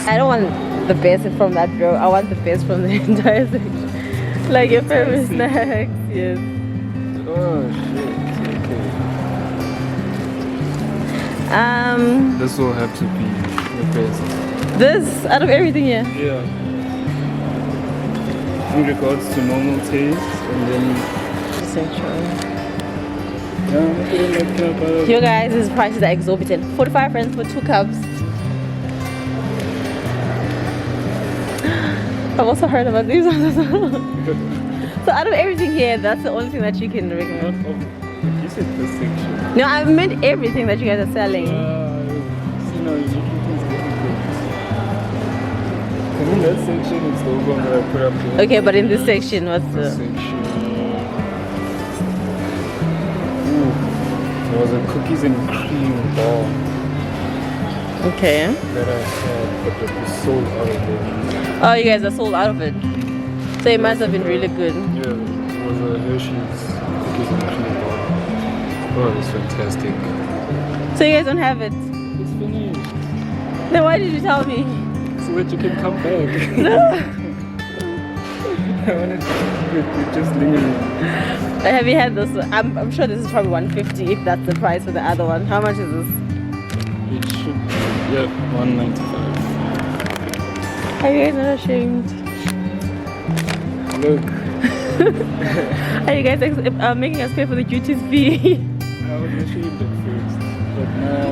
I don't want the best from that bro. I want the best from the entire section. Like your favorite snacks, yes. Oh shit, okay. This will have to be the best. This, out of everything here? Yeah. In regards to normal taste, and then... You guys, his prices are exorbitant. 45 francs for 2 cups. I've also heard about these ones as well. So out of everything here, that's the only thing that you can recommend. You said this section. No, I meant everything that you guys are selling. You know, you're making things difficult. And in that section, it's the one that I put up there. Okay, but in this section, what's the... section? Ooh, there was a cookies and cream bar. Okay. That I had, but it was sold out of it. Oh, you guys are sold out of it. So it must have been really good. Yeah, it was a Hershey's cookies and cream bar. Oh, it was fantastic. So you guys don't have it? It's finished. Then why did you tell me? So that you can come back. No. I wanted to keep it just lingering. Have you had this? I'm sure this is probably 150 if that's the price for the other one. How much is this? It should be, yeah, 195. Are you guys not ashamed? Look. Are you guys making us pay for the duties fee? I was ashamed at first, but now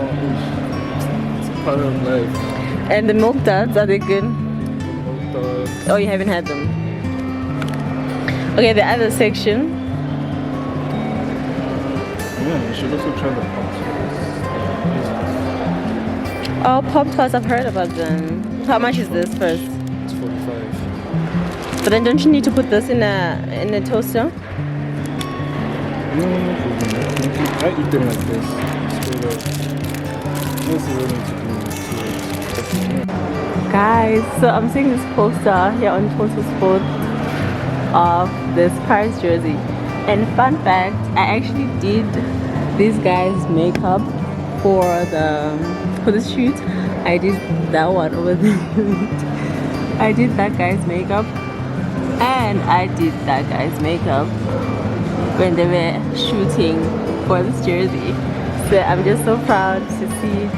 it's part of life. And the milk duds, are they good? Milk Oh, you haven't had them. Okay, the other section. Yeah, you should also try the Pop-Tarts. Oh, Pop-Tarts, I've heard about them. How much is this first? It's 45. But then don't you need to put this in a toaster? No problem. I eat them like this. Straight up. This is what I need to do. Guys, so I'm seeing this poster here on Total Sport of this Paris jersey. And fun fact, I actually did these guys' makeup for this shoot. I did that one over there. I did that guy's makeup, and I did that guy's makeup when they were shooting for this jersey. So I'm just so proud to see it.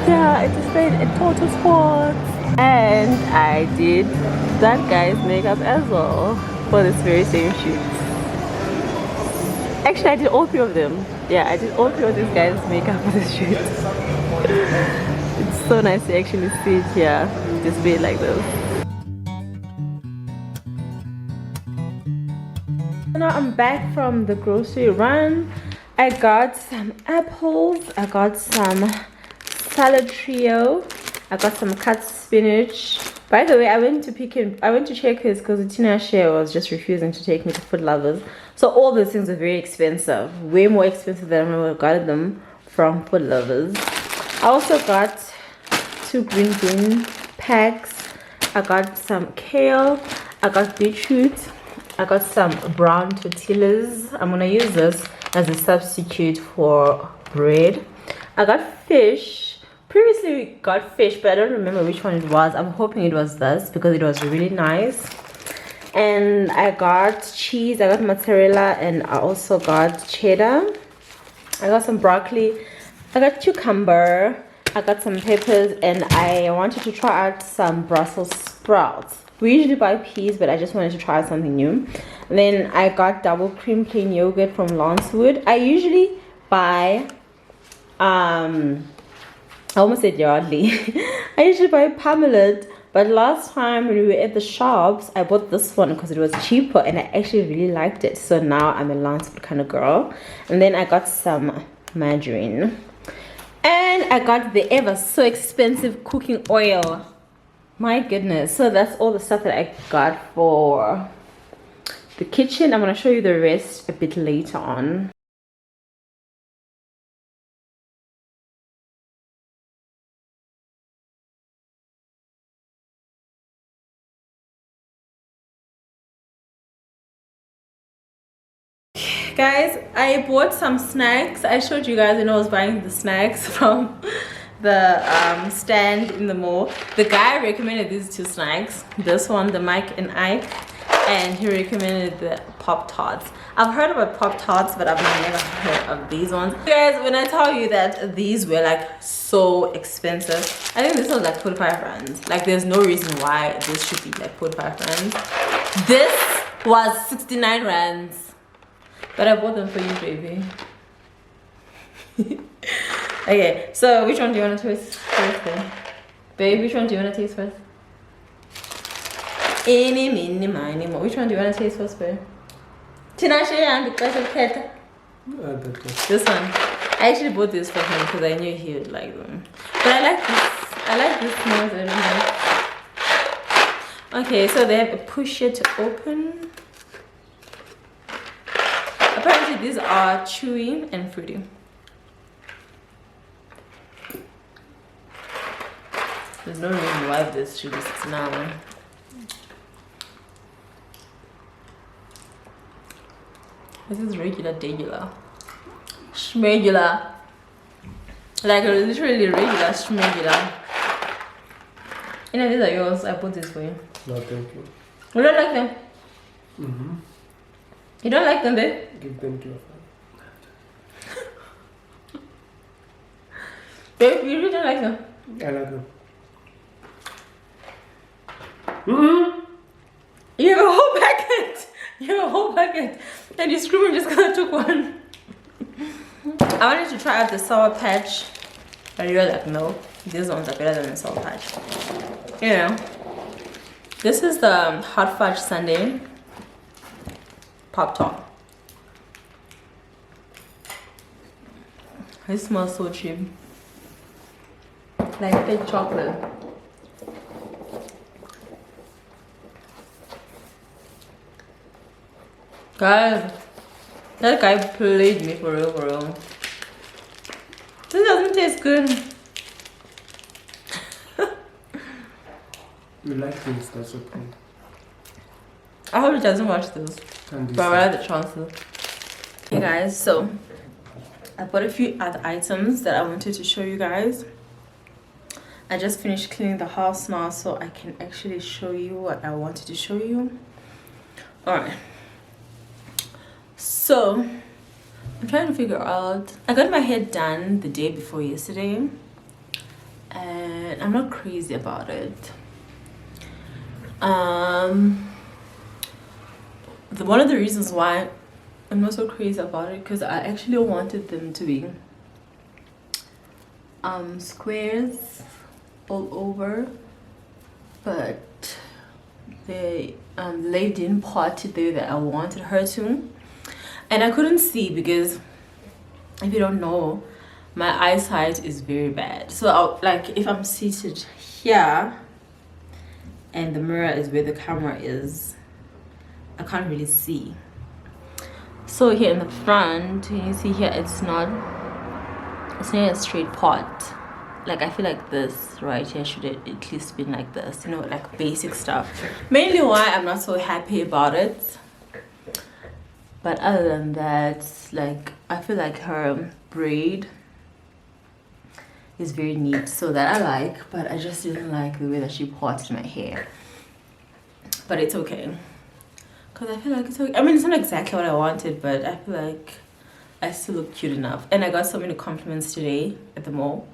Yeah, it displayed at Total Sports, and I did that guy's makeup as well for this very same shoot. Actually, I did all 3 of them. Yeah, I did all 3 of these guys' makeup for this shoot. It's so nice to actually see it here, displayed like this. Now I'm back from the grocery run. I got some apples, I got some salad trio, I got some cut spinach. By the way, I went to Checkers because Tina Share was just refusing to take me to Food Lovers. So all those things are very expensive, way more expensive than I would have gotten them from Food Lovers. I also got 2 green bean packs. I got some kale. I got beetroot. I got some brown tortillas. I'm gonna use this as a substitute for bread. I got fish. Previously we got fish, but I don't remember which one it was. I'm hoping it was this because it was really nice. And I got cheese. I got mozzarella, and I also got cheddar. I got some broccoli. I got cucumber. I got some peppers, and I wanted to try out some Brussels sprouts. We usually buy peas, but I just wanted to try something new. And then I got double cream plain yogurt from Lancewood. I usually buy I almost said Yardley. I usually buy Parmalat, but last time when we were at the shops, I bought this one because it was cheaper, and I actually really liked it. So now I'm a Lancewood kind of girl. And then I got some margarine. And I got the ever so expensive cooking oil. My goodness. So that's all the stuff that I got for the kitchen. I'm going to show you the rest a bit later on. Guys, I bought some snacks. I showed you guys when I was buying the snacks from the stand in the mall. The guy recommended these two snacks. This one, the Mike and Ike, and he recommended the Pop Tarts. I've heard about Pop Tarts, but I've never heard of these ones. Guys, when I tell you that these were like so expensive, I think this was like 45 rands. Like there's no reason why this should be like 45 rands. This was 69 rands, but I bought them for you, baby. Okay, so which one do you want to taste first then? Babe, which one do you want to taste first? Any, mini, miny, mo. Which one do you want to taste first, babe? Tinashe and the this one. I actually bought this for him because I knew he would like them. But I like this. I like this smell. Okay, so they have a push it to open. Apparently these are chewy and fruity. There's no reason why this should be 69. This is regular. Schmegular. Like literally regular schmegular. You know, these are yours. I bought this for you. No, thank you. You don't like them? Mm-hmm. You don't like them, babe? Give them to your friend. Babe, you really don't like them? I like them. Mm-hmm. You have a whole packet. You have a whole packet. And you're screaming just because I took one. I wanted to try out the Sour Patch. But you're like, no. These ones are better than the Sour Patch. You know. This is the Hot Fudge Sundae Pop Tart. It smells so cheap. Like thick chocolate. Guys, that guy played me for real. This doesn't taste good. You like things, that's okay. I hope he doesn't watch this. But I like the chances. Hey guys, so I bought a few other items that I wanted to show you guys. I just finished cleaning the house now, so I can actually show you what I wanted to show you. Alright. So I'm trying to figure out, I got my hair done the day before yesterday and I'm not crazy about it. One of the reasons why I'm not so crazy about it, because I actually wanted them to be squares all over, but the lady didn't part it the way that I wanted her to. And I couldn't see because, if you don't know, my eyesight is very bad. So like if I'm seated here and the mirror is where the camera is, I can't really see. So here in the front, you see here, it's not a straight part. Like I feel like this right here should at least been like this, you know, like basic stuff. Mainly why I'm not so happy about it. But other than that, like I feel like her braid is very neat, so that I like, but I just didn't like the way that she parted my hair. But it's okay, because I feel like it's okay. I mean, it's not exactly what I wanted, but I feel like I still look cute enough. And I got so many compliments today at the mall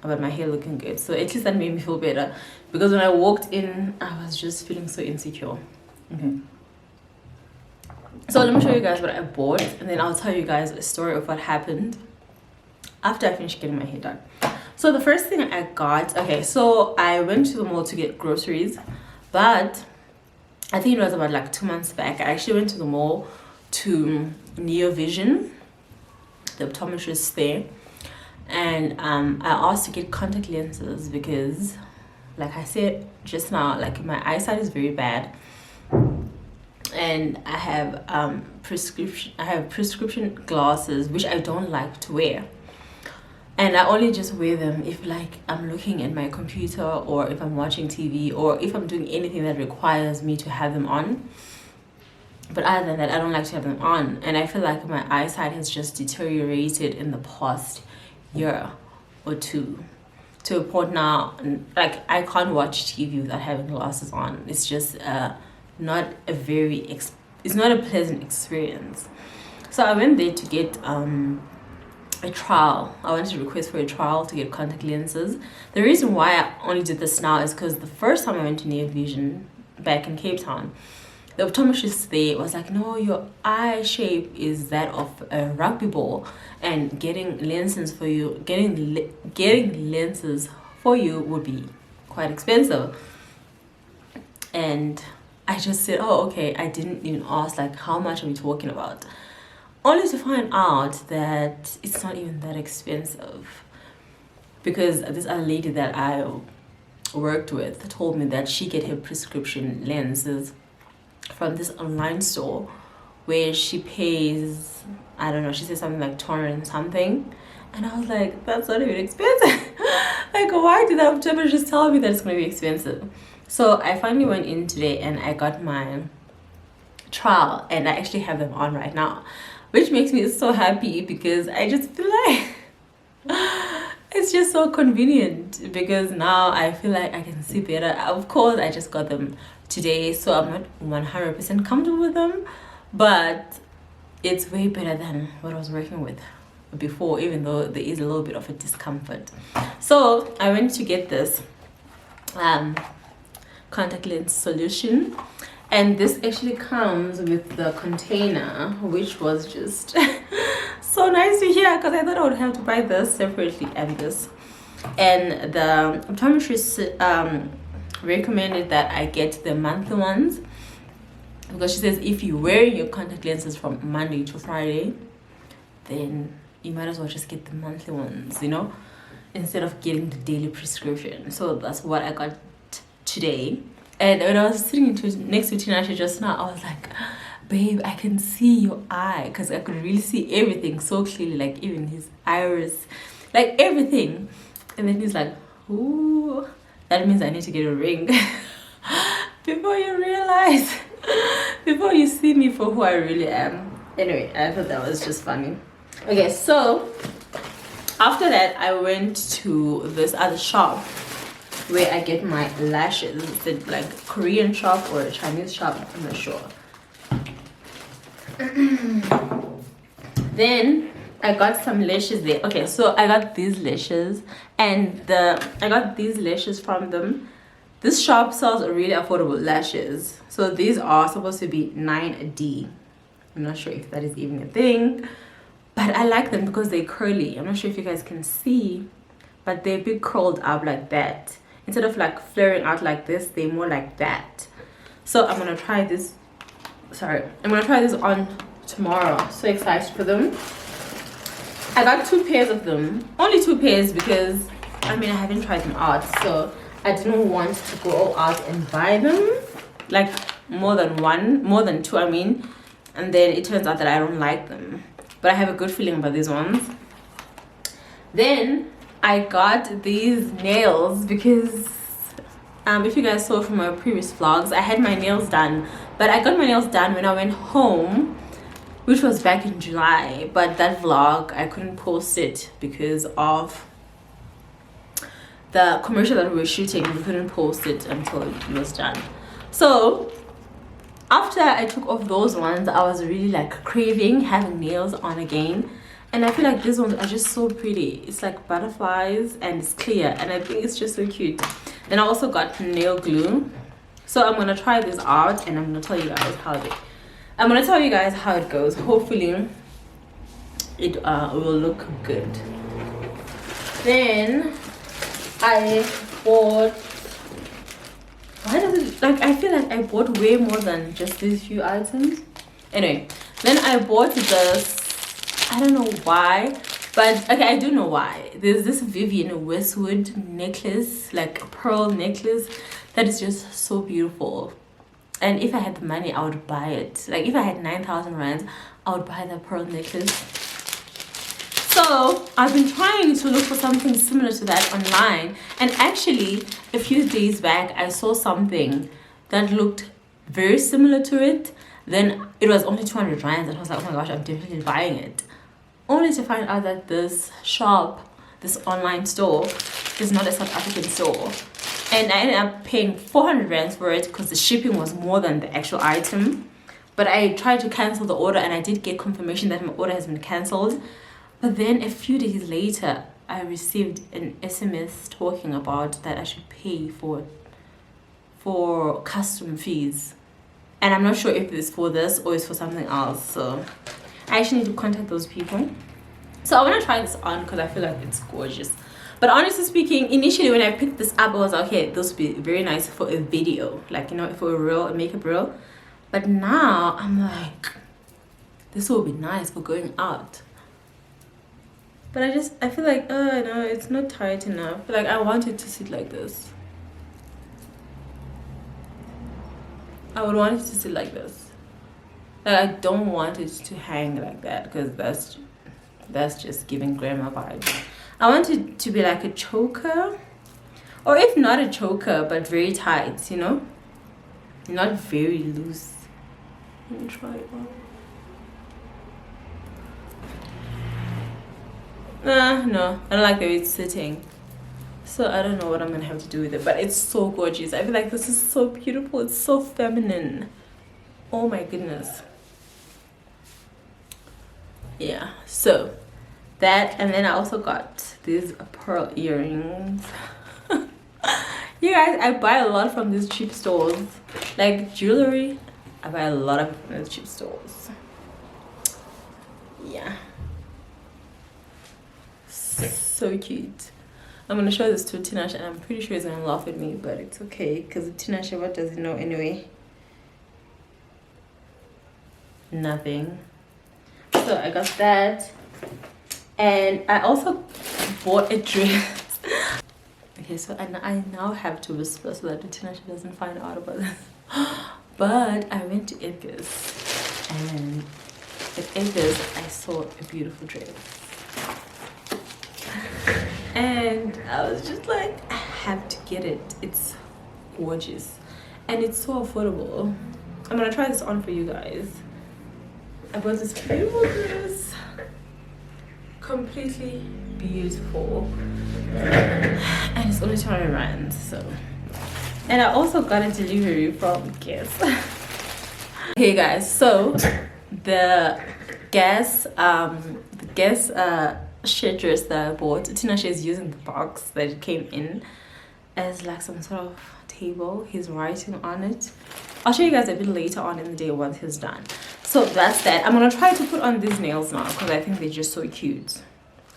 about my hair looking good, so at least that made me feel better, because when I walked in I was just feeling so insecure. Okay. So let me show you guys what I bought, and then I'll tell you guys a story of what happened after I finished getting my hair done. So the first thing I got, okay, so I went to the mall to get groceries, but I think it was about like 2 months back. I actually went to the mall to Neo Vision, the optometrist there, and I asked to get contact lenses because, like I said just now, like my eyesight is very bad. And I have prescription glasses which I don't like to wear, and I only just wear them if like I'm looking at my computer, or if I'm watching TV, or if I'm doing anything that requires me to have them on. But other than that, I don't like to have them on, and I feel like my eyesight has just deteriorated in the past year or two. to a point now, like I can't watch TV without having glasses on. It's just not a very it's not a pleasant experience. So I went there to get a trial. I wanted to request for a trial to get contact lenses. The reason why I only did this now is because the first time I went to Near Vision back in Cape Town, the optometrist there was like, no, your eye shape is that of a rugby ball, and getting lenses for you, getting lenses for you would be quite expensive. And I just said, oh, okay. I didn't even ask, like, how much are we talking about? Only to find out that it's not even that expensive, because this other lady that I worked with told me that she get her prescription lenses from this online store where she pays, I don't know, she said something like 200 and something. And I was like, that's not even expensive. Like, why did the optometrist tell me that it's going to be expensive? So I finally went in today and I got my trial, and I actually have them on right now, which makes me so happy because I just feel like it's just so convenient, because now I feel like I can see better. Of course, I just got them today, so I'm not 100% comfortable with them, but it's way better than what I was working with before, even though there is a little bit of a discomfort. So I went to get this contact lens solution, and this actually comes with the container, which was just so nice to hear, because I thought I would have to buy this separately and this. And the optometrist recommended that I get the monthly ones, because she says if you're wearing your contact lenses from Monday to Friday, then you might as well just get the monthly ones, you know, instead of getting the daily prescription. So that's what I got today. And when I was sitting next to Tinashe just now, I was like, babe, I can see your eye, because I could really see everything so clearly, like even his iris, like everything. And then he's like, ooh, that means I need to get a ring. Before you realize, before you see me for who I really am. Anyway, I thought that was just funny. Okay, so after that, I went to this other shop where I get my lashes. Is it like a Korean shop or a Chinese shop? I'm not sure. Then I got some lashes there. Okay, so I got these lashes, and I got these lashes from them. This shop sells really affordable lashes. So these are supposed to be 9D. I'm not sure if that is even a thing, but I like them because they're curly. I'm not sure if you guys can see, but they're a bit curled up like that. Instead of like flaring out like this, they're more like that. So I'm gonna try this. I'm gonna try this on tomorrow. So excited for them. I got 2 pairs of them. Only 2 pairs, because I mean I haven't tried them out, so I didn't want to go out and buy them, like more than 2, I mean, and then it turns out that I don't like them. But I have a good feeling about these ones. Then I got these nails because if you guys saw from my previous vlogs, I had my nails done, but I got my nails done when I went home, which was back in July. But that vlog, I couldn't post it because of the commercial that we were shooting. We couldn't post it until it was done. So after I took off those ones, I was really like craving having nails on again. And I feel like these ones are just so pretty. It's like butterflies and it's clear, and I think it's just so cute. Then I also got nail glue. So I'm gonna try this out, and I'm gonna tell you guys how it goes. Hopefully it will look good. Then I bought, why does it, like, I feel like I bought way more than just these few items. Anyway, then I bought this, I don't know why, but okay, I do know why. There's this Vivienne Westwood necklace, like a pearl necklace, that is just so beautiful. And if I had the money, I would buy it. Like if I had 9,000 rands, I would buy that pearl necklace. So I've been trying to look for something similar to that online, and actually a few days back I saw something that looked very similar to it. Then it was only 200 rands, and I was like, oh my gosh, I'm definitely buying it. Only to find out that this this online store is not a South African store, and I ended up paying 400 rands for it because the shipping was more than the actual item. But I tried to cancel the order and I did get confirmation that my order has been cancelled. But then a few days later, I received an SMS talking about that I should pay for custom fees. And I'm not sure if it's for this or it's for something else. So I actually need to contact those people. So I want to try this on because I feel like it's gorgeous. But honestly speaking, initially when I picked this up, I was like, okay, this would be very nice for a video. Like, you know, for a makeup reel. But now I'm like, this will be nice for going out. But I feel like, oh no, it's not tight enough. Like, I want it to sit like this. I would want it to sit like this. Like, I don't want it to hang like that because that's just giving grandma vibes. I want it to be like a choker, or if not a choker, but very tight, you know, not very loose. Let me try it on. No, I don't like the way it's sitting. So I don't know what I'm gonna have to do with it, but it's so gorgeous. I feel like this is so beautiful. It's so feminine. Oh my goodness. Yeah, so that, and then I also got these pearl earrings. You guys, I buy a lot from these cheap stores. Like jewelry, I buy a lot of it from these cheap stores. Yeah. So cute. I'm gonna show this to Tinashe and I'm pretty sure he's gonna laugh at me, but it's okay because Tinashe, what does he know anyway? Nothing. So I got that, and I also bought a dress. Okay, so I now have to whisper so that Tinashe doesn't find out about this. But I went to Edgar's, and at Edgar's I saw a beautiful dress. And I was just like, I have to get it. It's gorgeous and it's so affordable. I'm gonna try this on for you guys. I bought this beautiful dress, completely beautiful, and it's only 200 rand. So, and I also got a delivery from Guess. Hey guys, so the Guess shit dress that I bought, Tinashe is using the box that it came in as like some sort of table. He's writing on it. I'll show you guys a bit later on in the day once he's done. So that's that. I'm gonna try to put on these nails now because I think they're just so cute.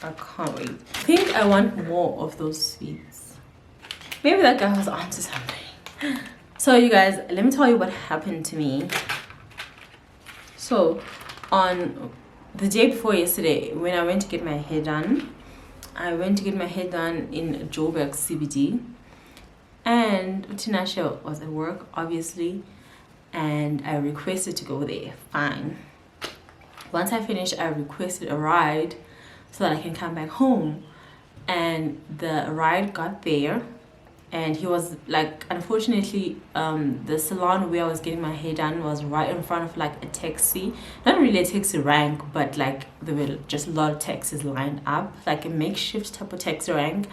I can't wait. I think I want more of those sweets. Maybe that guy was onto something. So you guys, let me tell you what happened to me. So on the day before yesterday, when I went to get my hair done, I went to get my hair done in Joburg CBD, and Tinashe was at work obviously, and I requested to go there. Fine. Once I finished, I requested a ride so that I can come back home, and the ride got there, and he was like, unfortunately, the salon where I was getting my hair done was right in front of like a taxi, not really a taxi rank, but like there were just a lot of taxis lined up, like a makeshift type of taxi rank.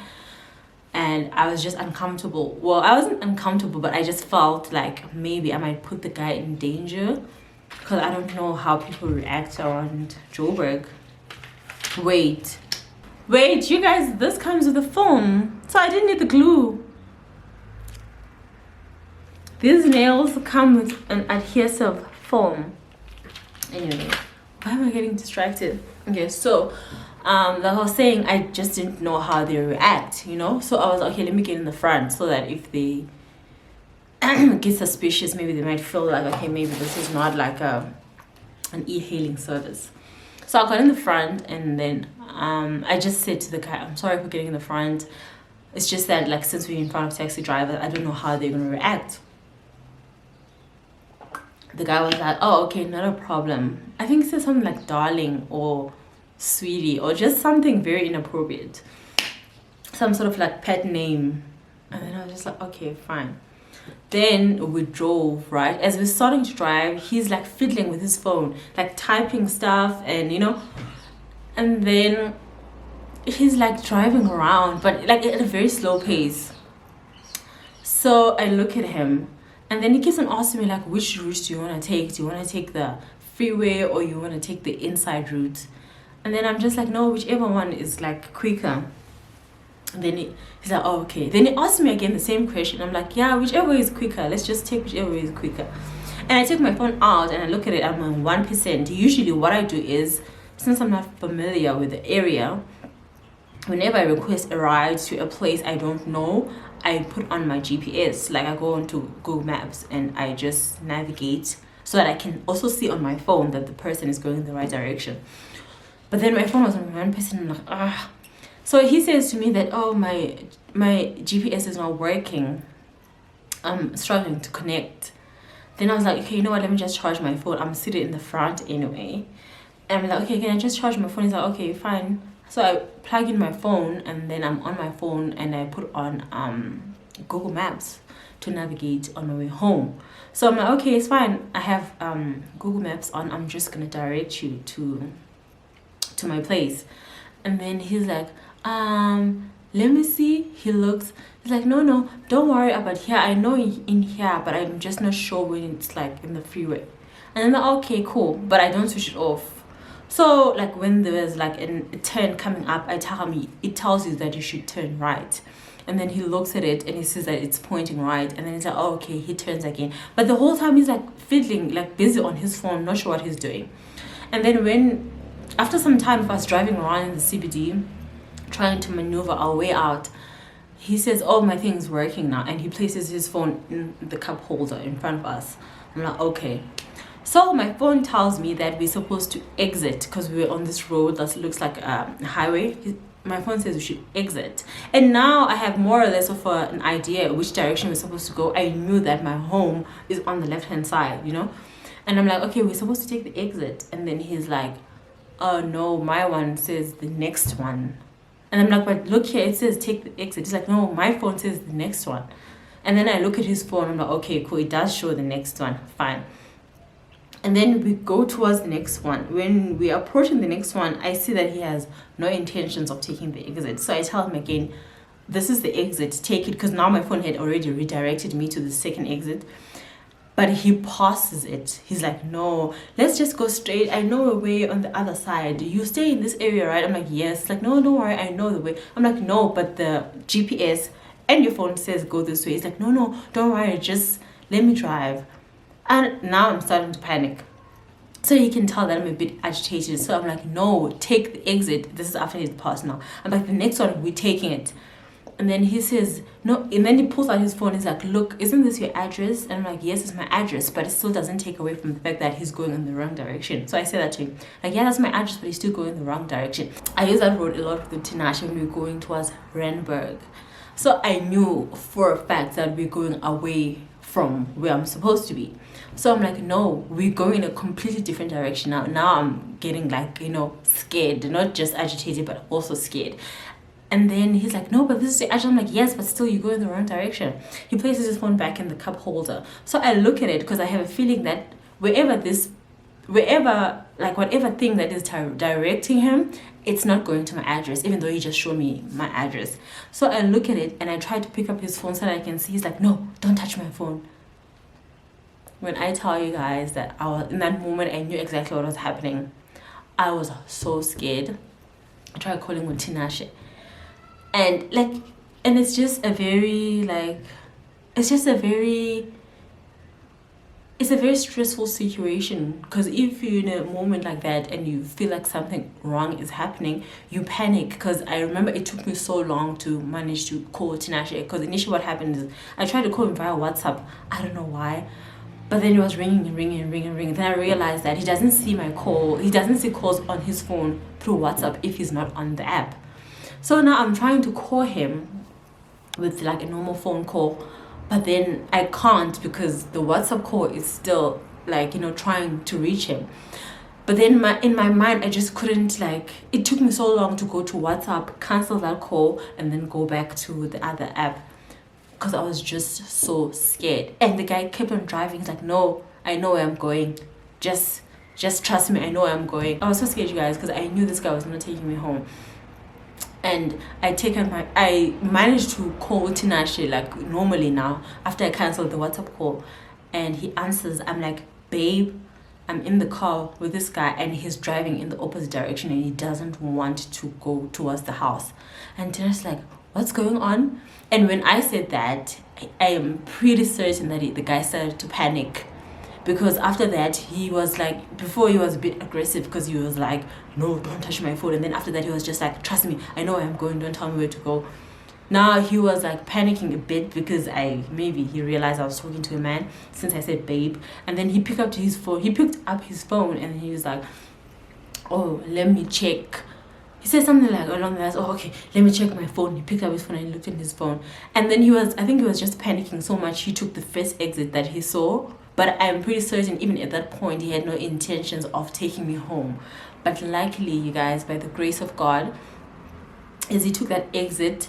And I was just uncomfortable. Well, I wasn't uncomfortable, but I just felt like maybe I might put the guy in danger because I don't know how people react around Joburg. Wait, you guys, this comes with a foam, so I didn't need the glue. These nails come with an adhesive foam. Anyway, why am I getting distracted? Okay, so like I was saying, I just didn't know how they react, you know. So I was like, okay, let me get in the front so that if they get suspicious, maybe they might feel like, okay, maybe this is not like an e-hailing service. So I got in the front, and then I just said to the guy, I'm sorry for getting in the front. It's just that, like, since we're in front of taxi driver, I don't know how they're gonna react. The guy was like, oh, okay, not a problem. I think he said something like darling or sweetie or just something very inappropriate. Some sort of like pet name. And then I was just like, okay, fine. Then we drove, right? As we're starting to drive, he's like fiddling with his phone, like typing stuff and, you know. And then he's like driving around, but like at a very slow pace. So I look at him, and then he keeps on asking me like, which route do you want to take? Do you want to take the freeway or you want to take the inside route? And then I'm just like, no, whichever one is like quicker. And then he's like, oh, okay. Then he asked me again the same question. I'm like, yeah, whichever is quicker. Let's just take whichever is quicker. And I take my phone out and I look at it. I'm on 1%. Usually what I do is, since I'm not familiar with the area, whenever I request a ride to a place I don't know, I put on my GPS. Like I go onto Google Maps and I just navigate so that I can also see on my phone that the person is going in the right direction. But then my phone was on 1%. I'm like, ah. So he says to me that, oh, my GPS is not working. I'm struggling to connect. Then I was like, okay, you know what? Let me just charge my phone. I'm seated in the front anyway. And I'm like, okay, can I just charge my phone? He's like, okay, fine. So I plug in my phone and then I'm on my phone and I put on Google Maps to navigate on my way home. So I'm like, okay, it's fine. I have Google Maps on. I'm just gonna direct you to my place. And then he's like, let me see. He looks. He's like, no, don't worry about here. I know in here, but I'm just not sure when it's like in the freeway. And I'm like, okay, cool. But I don't switch it off. So like when there's like a turn coming up, I tell him it tells you that you should turn right. And then he looks at it and he sees that it's pointing right. And then he's like, oh, okay, he turns again. But the whole time he's like fiddling, like busy on his phone, not sure what he's doing. And then after some time of us driving around in the CBD, trying to maneuver our way out, he says, oh, my thing's working now. And he places his phone in the cup holder in front of us. I'm like, okay. So my phone tells me that we're supposed to exit because we were on this road that looks like a highway. My phone says we should exit. And now I have more or less of an idea which direction we're supposed to go. I knew that my home is on the left-hand side, you know? And I'm like, okay, we're supposed to take the exit. And then he's like, oh, no, my one says the next one. And I'm like, but look here, it says take the exit. He's like, no, my phone says the next one. And then I look at his phone. I'm like, okay, cool. It does show the next one. Fine. And then we go towards the next one. When we are approaching the next one, I see that he has no intentions of taking the exit. So I tell him again, this is the exit, take it. Because now my phone had already redirected me to the second exit. But he passes it. He's like, no, let's just go straight. I know a way on the other side. You stay in this area, right? I'm like, yes. Like, no, don't worry. I know the way. I'm like, no, but the GPS and your phone says go this way. He's like, no, don't worry. Just let me drive. And now I'm starting to panic. So he can tell that I'm a bit agitated. So I'm like, no, take the exit. This is after his pass now. I'm like, the next one, we're taking it. And then he says, no. And then he pulls out his phone. He's like, look, isn't this your address? And I'm like, yes, it's my address. But it still doesn't take away from the fact that he's going in the wrong direction. So I say that to him. Like, yeah, that's my address, but he's still going in the wrong direction. I use that road a lot with Tinashe when we were going towards Randburg. So I knew for a fact that we're going away from where I'm supposed to be. So I'm like, no, we're going in a completely different direction now. Now I'm getting like, scared, not just agitated, but also scared. And then he's like, no, but this is the address. I'm like, yes, but still you go in the wrong direction. He places his phone back in the cup holder. So I look at it because I have a feeling that whatever thing that is directing him, it's not going to my address, even though he just showed me my address. So I look at it and I try to pick up his phone so that I can see. He's like, no, don't touch my phone. When I tell you guys that in that moment, I knew exactly what was happening. I was so scared. I tried calling with Tinashe. And it's just a very it's a very stressful situation, because if you're in a moment like that and you feel like something wrong is happening, you panic. Because I remember it took me so long to manage to call Tinashe, because initially what happened is I tried to call him via WhatsApp. I don't know why. But then it was ringing. Then I realized that he doesn't see my call. He doesn't see calls on his phone through WhatsApp if he's not on the app. So now I'm trying to call him with like a normal phone call, but then I can't because the WhatsApp call is still trying to reach him. But then in my mind, I just couldn't, it took me so long to go to WhatsApp, cancel that call, and then go back to the other app, because I was just so scared. And the guy kept on driving. He's like, no, I know where I'm going. Just trust me, I know where I'm going. I was so scared, you guys, because I knew this guy was not taking me home. And I managed to call Tinashe like normally now after I canceled the WhatsApp call, and he answers. I'm like, babe, I'm in the car with this guy and he's driving in the opposite direction and he doesn't want to go towards the house. And Tinashe's like, what's going on? And when I said that, I am pretty certain that the guy started to panic, because after that he was like, before he was a bit aggressive because he was like, no, don't touch my phone, and then after that he was just like, trust me, I know where I'm going, don't tell me where to go. Now he was like panicking a bit because maybe he realized I was talking to a man since I said babe, and then he picked up his phone and he was like, oh, let me check. He said something like along the lines, oh, okay, let me check my phone. He picked up his phone and he looked in his phone. And then I think he was just panicking so much, he took the first exit that he saw. But I'm pretty certain even at that point, he had no intentions of taking me home. But luckily, you guys, by the grace of God, as he took that exit,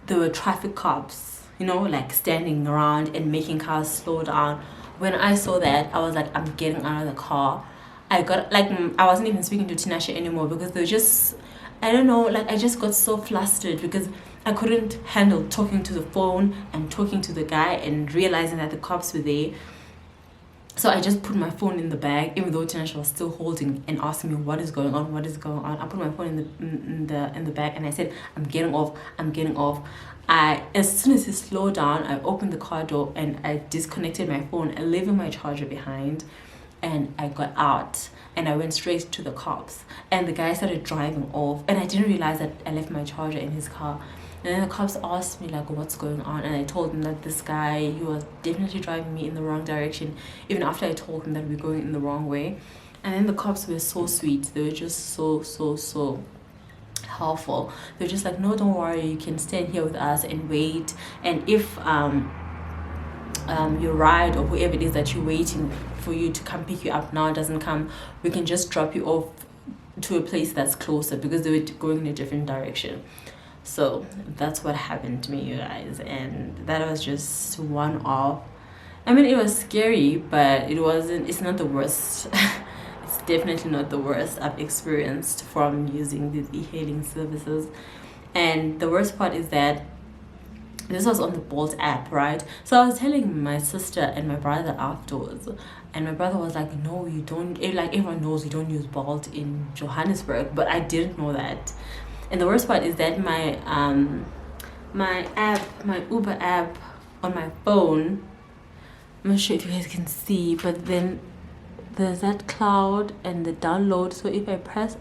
there were traffic cops, like standing around and making cars slow down. When I saw that, I was like, I'm getting out of the car. I wasn't even speaking to Tinashe anymore because they were just, I don't know, like I just got so flustered because I couldn't handle talking to the phone and talking to the guy and realizing that the cops were there. So I just put my phone in the bag, even though Tinashe was still holding and asking me what is going on. I put my phone in the bag and I said, I'm getting off. As soon as he slowed down, I opened the car door and I disconnected my phone, leaving my charger behind, and I got out and I went straight to the cops. And the guy started driving off, and I didn't realize that I left my charger in his car. And then the cops asked me like, what's going on? And I told them that this guy, he was definitely driving me in the wrong direction, even after I told him that we're going in the wrong way. And then the cops were so sweet. They were just so helpful. They were just like, no, don't worry, you can stand here with us and wait. And if your ride or whoever it is that you're waiting for you to come pick you up now doesn't come, we can just drop you off to a place that's closer, because they were going in a different direction. So that's what happened to me, you guys, and that was just one of, I mean, it was scary, but it's not the worst. It's definitely not the worst I've experienced from using these e-hailing services. And the worst part is that this was on the Bolt app, right? So I was telling my sister and my brother afterwards, and my brother was like, no, you don't, like everyone knows you don't use Bolt in Johannesburg, but I didn't know that. And the worst part is that my Uber app on my phone, I'm not sure if you guys can see, but then there's that cloud and the download. So if I press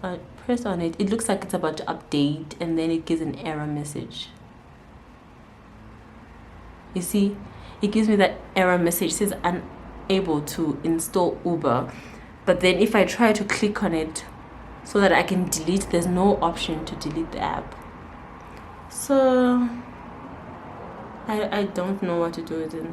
on it, it looks like it's about to update, and then it gives an error message. You see, it gives me that error message. It says unable to install Uber. But then if I try to click on it so that I can delete, there's no option to delete the app. So I don't know what to do with it.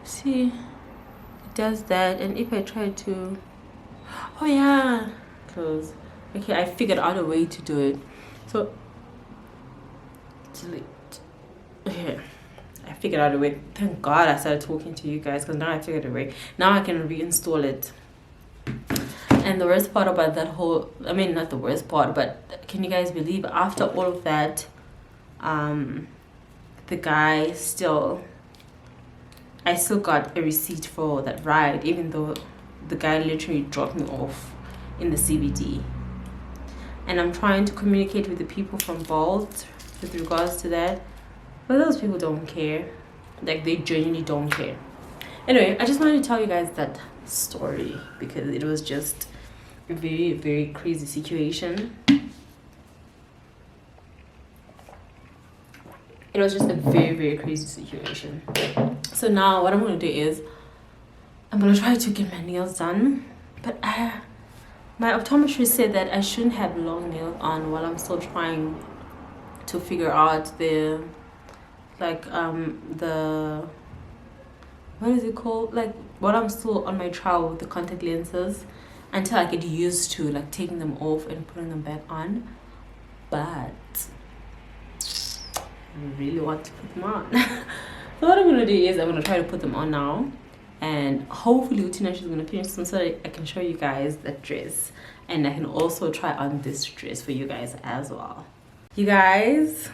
See, it does that. And if I try to, oh yeah, close. Okay, I figured out a way to do it. So delete. Okay, I figured out a way. Thank God I started talking to you guys, because now I figured a way. Now I can reinstall it. And the worst part about that whole, I mean, not the worst part, but can you guys believe after all of that, the guy I still got a receipt for that ride, even though the guy literally dropped me off in the CBD. And I'm trying to communicate with the people from Bolt with regards to that, but those people don't care. Like, they genuinely don't care. Anyway, I just wanted to tell you guys that story because it was just a very, very crazy situation. It was just a very, very crazy situation. So now what I'm going to do is I'm going to try to get my nails done, but my optometrist said that I shouldn't have long nails on while I'm still trying to figure out the what is it called, like while I'm still on my trial with the contact lenses, until I get used to like taking them off and putting them back on. But I really want to put them on. So what I'm gonna do is I'm gonna try to put them on now, and hopefully Utina she's gonna finish soon so that I can show you guys that dress, and I can also try on this dress for you guys as well. You guys,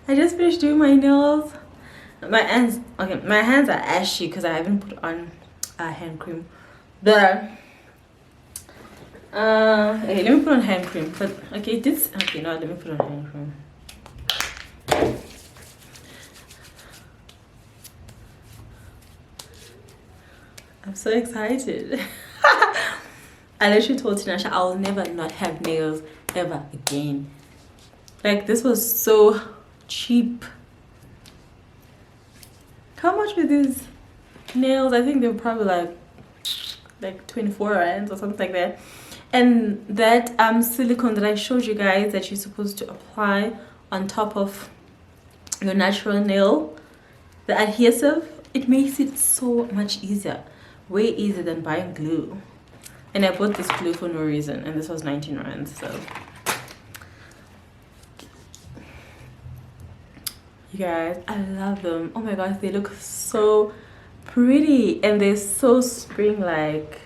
I just finished doing my nails. My hands are ashy because I haven't put on hand cream. Okay, let me put on hand cream. But okay, no, let me put on hand cream. I'm so excited. I literally told Tinasha I will never not have nails ever again. Like, this was so cheap. How much were these nails? I think they were probably like 24 rands or something like that. And that silicone that I showed you guys that you're supposed to apply on top of your natural nail, the adhesive, it makes it so much easier, way easier than buying glue. And I bought this glue for no reason, and this was 19 rands. So you guys, I love them. Oh my gosh, they look so pretty and they're so spring like.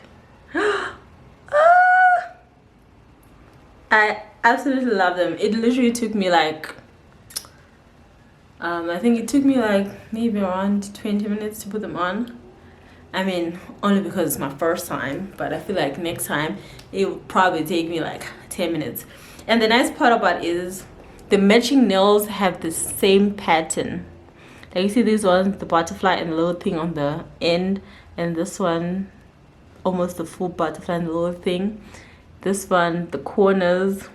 I absolutely love them. It literally took me like I think it took me like maybe around 20 minutes to put them on. I mean, only because it's my first time, but I feel like next time it will probably take me like 10 minutes. And the nice part about it is the matching nails have the same pattern. Like, you see these ones, the butterfly and the little thing on the end, and this one almost the full butterfly and the little thing. This one, the corners.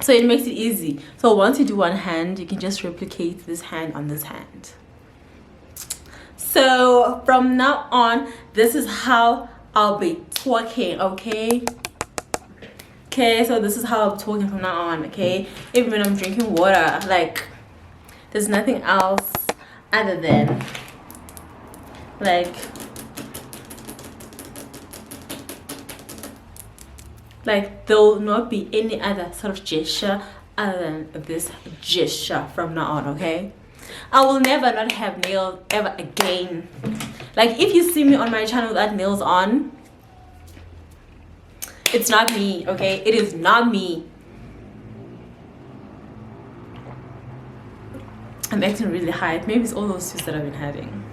So it makes it easy. So once you do one hand, you can just replicate this hand on this hand. So from now on, this is how I'll be talking, okay? Okay, so this is how I'm talking from now on, okay? Even when I'm drinking water, like, there's nothing else other than, like there will not be any other sort of gesture other than this gesture from now on, okay? I will never not have nails ever again. Like, if you see me on my channel without nails on, it's not me, okay? It is not me. I'm acting really high. Maybe it's all those juice that I've been having.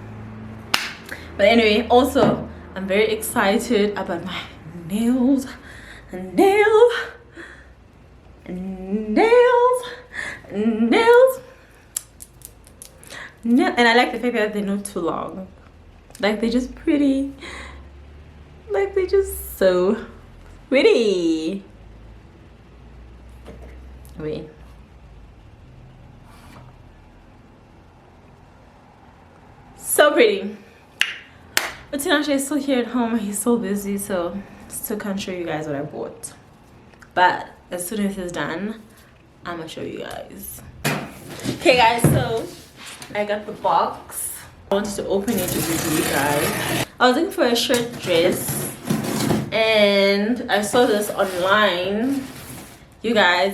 But anyway, also, I'm very excited about my nails. Nails. And I like the fact that they're not too long. Like, they're just pretty. Like, they're just so pretty. Wait. So pretty. But Tinashe is still here at home. He's so busy, so still can't show you guys what I bought. But as soon as it's done, I'm gonna show you guys. Okay guys, so I got the box. I wanted to open it with you guys. I was looking for a shirt dress and I saw this online. You guys,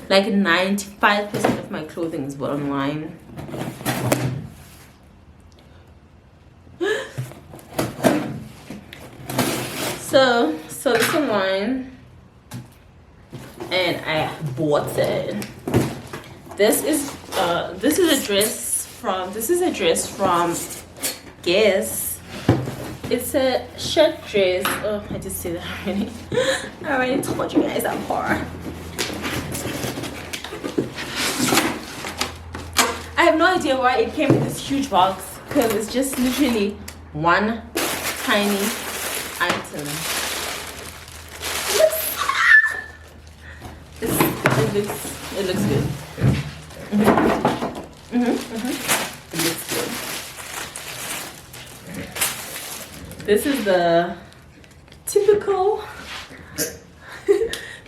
like 95% of my clothing is bought online. So this online, and I bought it. This is a dress from Guess. It's a shirt dress. Oh, I just said that already. I already told you guys that part. I have no idea why it came in this huge box, because it's just literally one tiny item. It looks good. It looks good. This is the typical.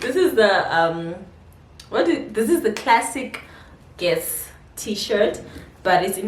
This is the this is the classic Guess t-shirt, but it's in